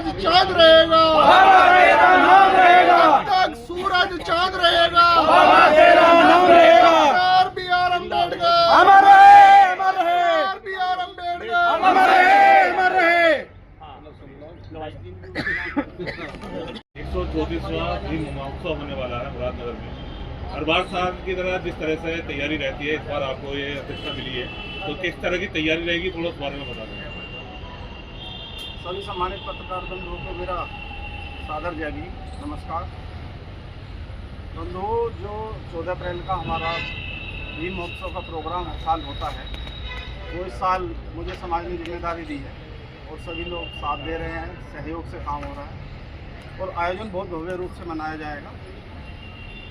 सूरज चांद रहेगा, तेरा नाम रहेगा, जब तक सूरज चांद रहेगा, तेरा नाम रहेगा। BR अम्बेडकर, अमर रहे, अमर रहे, BR अम्बेडकर, अमर रहे, अमर रहे। 134वां भीम महोत्सव होने वाला है मुरादनगर में। हर बार साल की तरह जिस तरह से तैयारी रहती है, इस बार आपको ये अध्यक्षता मिली है, तो किस तरह की तैयारी रहेगी, थोड़ा उस बारे में बता दें। सभी सम्मानित पत्रकार बंधुओं को मेरा सादर जय भीम, नमस्कार। बंधुओं, जो 14 अप्रैल का हमारा भीम महोत्सव का प्रोग्राम हर साल होता है, वो इस साल मुझे समाज ने जिम्मेदारी दी है और सभी लोग साथ दे रहे हैं, सहयोग से काम हो रहा है और आयोजन बहुत भव्य रूप से मनाया जाएगा।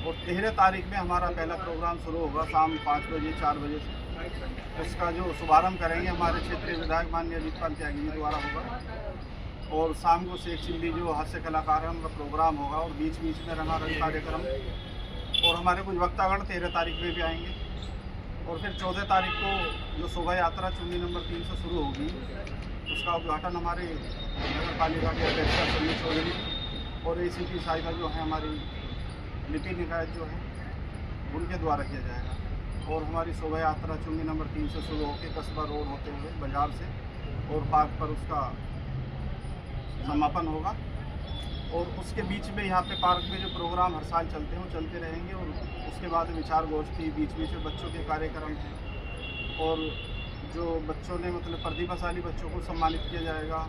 और 13 तारीख में हमारा पहला प्रोग्राम शुरू होगा शाम 5 बजे 4 बजे से। इसका जो शुभारंभ करेंगे हमारे क्षेत्रीय विधायक माननीय अजीत पाल त्यागी जी द्वारा होगा और शाम को शेख चिल्ली जो हास्य कलाकार है उनका प्रोग्राम होगा और बीच बीच में रंगारंग कार्यक्रम और हमारे कुछ वक्तागण 13 तारीख में भी आएंगे। और फिर 14 तारीख को जो शोभा यात्रा चुन्नी नंबर 3 से शुरू होगी, उसका उद्घाटन हमारे नगर पालिका के अध्यक्ष संजय चौधरी और ACP साहिबा जो है हमारी लिपि निकाय जो है उनके द्वारा किया जाएगा। और हमारी शोभा यात्रा चुन्नी नंबर 3 से शुरू होकर कस्बा रोड होते हुए बाजार से और पार्क पर उसका समापन होगा। और उसके बीच में यहाँ पे पार्क में जो प्रोग्राम हर साल चलते हैं वो चलते रहेंगे और उसके बाद विचार गोष्ठी, बीच बीच में बच्चों के कार्यक्रम हैं और जो बच्चों ने मतलब प्रतिभाशाली बच्चों को सम्मानित किया जाएगा।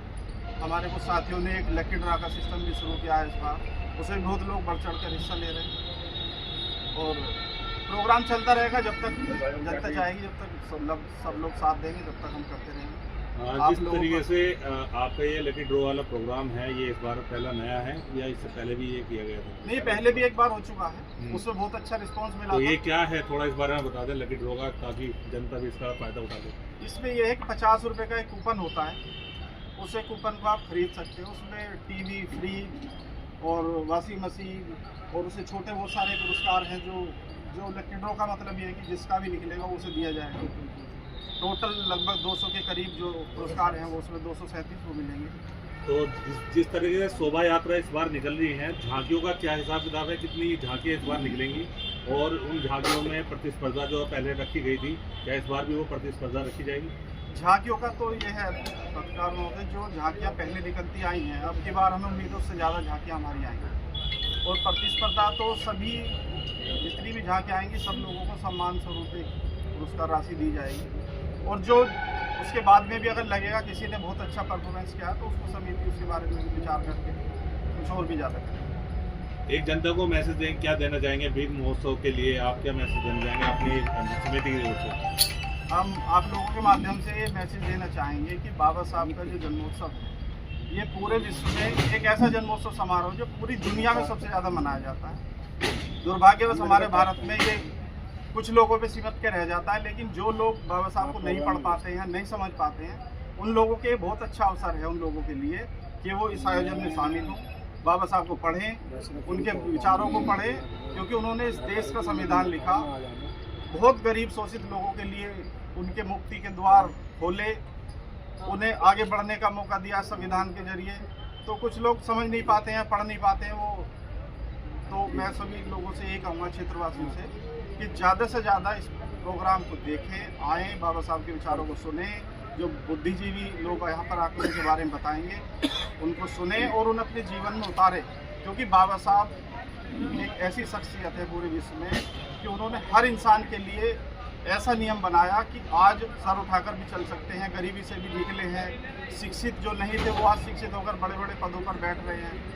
हमारे कुछ साथियों ने एक लकी ड्रा का सिस्टम भी शुरू किया है इस बार, उसमें बहुत लोग बढ़ चढ़ कर हिस्सा ले रहे हैं और प्रोग्राम चलता रहेगा जब तक जनता चाहेगी, जब तक सब लोग साथ देंगे, जब तक हम करते रहेंगे। जिस तरीके से आपका ये लकी ड्रॉ वाला प्रोग्राम है, ये इस बार पहला नया है या इससे पहले भी ये किया गया था? नहीं, पहले भी एक बार हो चुका है, उसमें बहुत अच्छा रिस्पांस मिला तो था। ये क्या है, थोड़ा इस बारे में बता दें लकी ड्रॉ का, ताकि जनता भी इसका फायदा उठा दे। इसमें यह है कि 50 रुपये का एक कूपन होता है, उसे कूपन को आप खरीद सकते हो। उसमें टीवी, फ्रिज और वॉशिंग मशीन और उससे छोटे बहुत सारे पुरस्कार हैं जो लकी ड्रॉ का मतलब ये है कि जिसका भी निकलेगा वो उसे दिया जाएगा। टोटल लगभग 200 के करीब जो पुरस्कार हैं वो उसमें 237 को मिलेंगे। तो जिस तरीके से शोभा यात्रा इस बार निकल रही है, झांकियों का क्या हिसाब किताब है, कितनी झांकियाँ इस बार निकलेंगी और उन झांकियों में प्रतिस्पर्धा जो पहले रखी गई थी, क्या इस बार भी वो प्रतिस्पर्धा रखी जाएगी? झांकियों का तो ये है पत्रकार महोदय, जो झांकियाँ पहले निकलती आई हैं, अब की बार हमें उम्मीदों से ज़्यादा झांकियाँ हमारी आएंगी और प्रतिस्पर्धा तो सभी जितनी भी झांकियाँ आएंगी सब लोगों को सम्मान स्वरूप एक पुरस्कार राशि दी जाएगी। और जो उसके बाद में भी अगर लगेगा किसी ने बहुत अच्छा परफॉर्मेंस किया तो उसको समिति उसके बारे में विचार करके कुछ और भी ज़्यादा करें। एक जनता को मैसेज दें, क्या देना चाहेंगे भीम महोत्सव के लिए, आप क्या मैसेज देना चाहेंगे अपनी समिति की ओर से? हम आप लोगों के माध्यम से ये मैसेज देना चाहेंगे कि बाबा साहब का जो जन्मोत्सव है, ये पूरे विश्व में एक ऐसा जन्मोत्सव समारोह जो पूरी दुनिया में सबसे ज़्यादा मनाया जाता है। दुर्भाग्यवश हमारे भारत में ये कुछ लोगों पे सीमित के रह जाता है, लेकिन जो लोग बाबा साहब को नहीं पढ़ पाते हैं, नहीं समझ पाते हैं, उन लोगों के बहुत अच्छा अवसर है उन लोगों के लिए कि वो इस आयोजन में शामिल हों, बाबा साहब को पढ़ें, उनके विचारों को पढ़ें, क्योंकि उन्होंने इस देश का संविधान लिखा, बहुत गरीब शोषित लोगों के लिए उनके मुक्ति के द्वार खोले, उन्हें आगे बढ़ने का मौका दिया संविधान के जरिए। तो कुछ लोग समझ नहीं पाते हैं, पढ़ नहीं पाते हैं वो। तो मैं सभी लोगों से यही कहूँगा, क्षेत्रवासियों से, कि ज़्यादा से ज़्यादा इस प्रोग्राम को देखें, आएँ, बाबा साहब के विचारों को सुने, जो बुद्धिजीवी लोग यहाँ पर आकर उनके बारे में बताएंगे उनको सुने और उन्हें अपने जीवन में उतारें, क्योंकि बाबा साहब एक ऐसी शख्सियत है पूरे विश्व में कि उन्होंने हर इंसान के लिए ऐसा नियम बनाया कि आज सर उठाकर भी चल सकते हैं, गरीबी से भी निकले हैं, शिक्षित जो नहीं थे वो आज शिक्षित होकर बड़े बड़े पदों पर बैठ रहे हैं।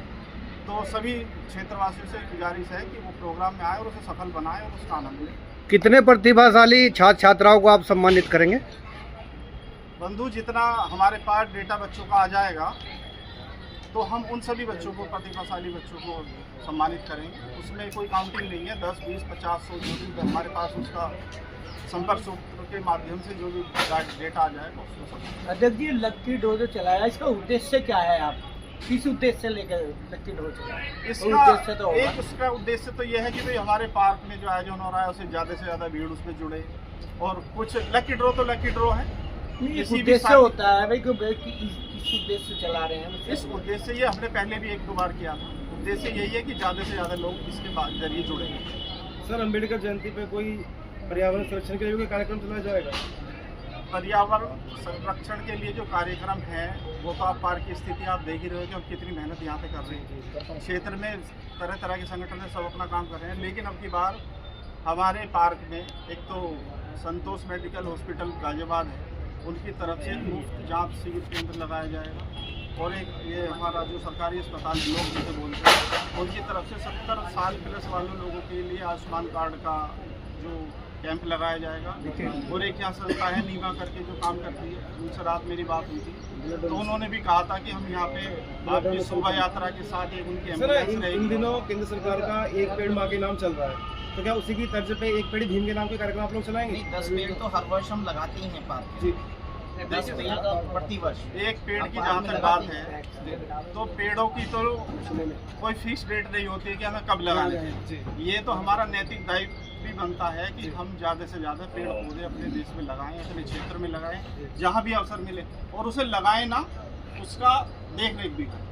तो सभी क्षेत्रवासियों से गुजारिश है कि वो प्रोग्राम में आए और उसे सफल बनाएं और उसका आनंद लें। कितने प्रतिभाशाली छात्र छात्राओं को आप सम्मानित करेंगे? बंधु, जितना हमारे पास डेटा बच्चों का आ जाएगा तो हम उन सभी बच्चों को, प्रतिभाशाली बच्चों को सम्मानित करेंगे। उसमें कोई काउंटिंग नहीं है, 10, 20, 50, 100 जो भी हमारे पास उसका संपर्क सूत्र के माध्यम से जो भी डेटा आ जाएगा उसको। अध्यक्ष जी, लकी ड्रॉ जो चलाया इसका उद्देश्य क्या है, आप किस उद्देश्य से लेकर लकी ड्रॉ चलाया? इसका उद्देश्य तो यह है कि भाई हमारे पार्क में जो आयोजन हो रहा है उसे ज़्यादा से ज़्यादा भीड़ उसमें जुड़े, और कुछ लकी ड्रॉ तो लकी ड्रॉ है, उद्देश्य होता है भाई किस उद्देश्य से चला रहे हैं? इस उद्देश्य से ये हमने पहले भी 1-2 बार किया था। उद्देश्य यही है कि ज़्यादा से ज़्यादा लोग इसके जरिए जुड़ेंगे। सर, अम्बेडकर जयंती पे कोई पर्यावरण संरक्षण के लिए कोई कार्यक्रम चलाया जाएगा? पर्यावरण संरक्षण के लिए जो कार्यक्रम है वो तो आप पार्क की स्थिति आप देख ही रहे हो कि हम कितनी मेहनत यहाँ पे कर रहे हैं। क्षेत्र में तरह तरह के संगठन सब अपना काम कर रहे हैं, लेकिन अब की बार हमारे पार्क में एक तो संतोष मेडिकल हॉस्पिटल गाजियाबाद है, उनकी तरफ से मुफ्त जांच शिविर केंद्र लगाया जाएगा। और एक ये हमारा जो सरकारी अस्पताल लोग जिसे बोलते हैं, उनकी तरफ से 70 साल प्लस वाले लोगों के लिए आयुष्मान कार्ड का जो कैंप लगाया जाएगा। और एक यहाँ संस्था है नीमा करके जो काम करती है, उनसे रात मेरी बात हुई थी, तो उन्होंने भी कहा था कि हम यहाँ पे आपकी शोभा यात्रा के साथ एक उनकी सर, एम्बुलेंस रहेगी। इन दिनों केंद्र सरकार का एक पेड़ माँ के नाम चल रहा है, तो क्या उसी की तर्ज पे एक पेड़ भीम के नाम के कार्यक्रम आप लोग चलाएंगे? 10 पेड़ तो हर वर्ष हम लगाते ही हैं पार्क जी। में, 10 पेड़ प्रति वर्ष। एक पेड़ की जहाँ तक बात है, तो पेड़ों की तो कोई फिक्स डेट नहीं होती है कि हमें कब लगाने हैं। ये तो हमारा नैतिक दायित्व भी बनता है कि हम ज़्यादा से ज़्यादा पेड़ पौधे अपने देश में लगाएं, अपने क्षेत्र में लगाएं, जहाँ भी अवसर मिले, और उसे लगाएं ना, उसका देख रेख भी करें।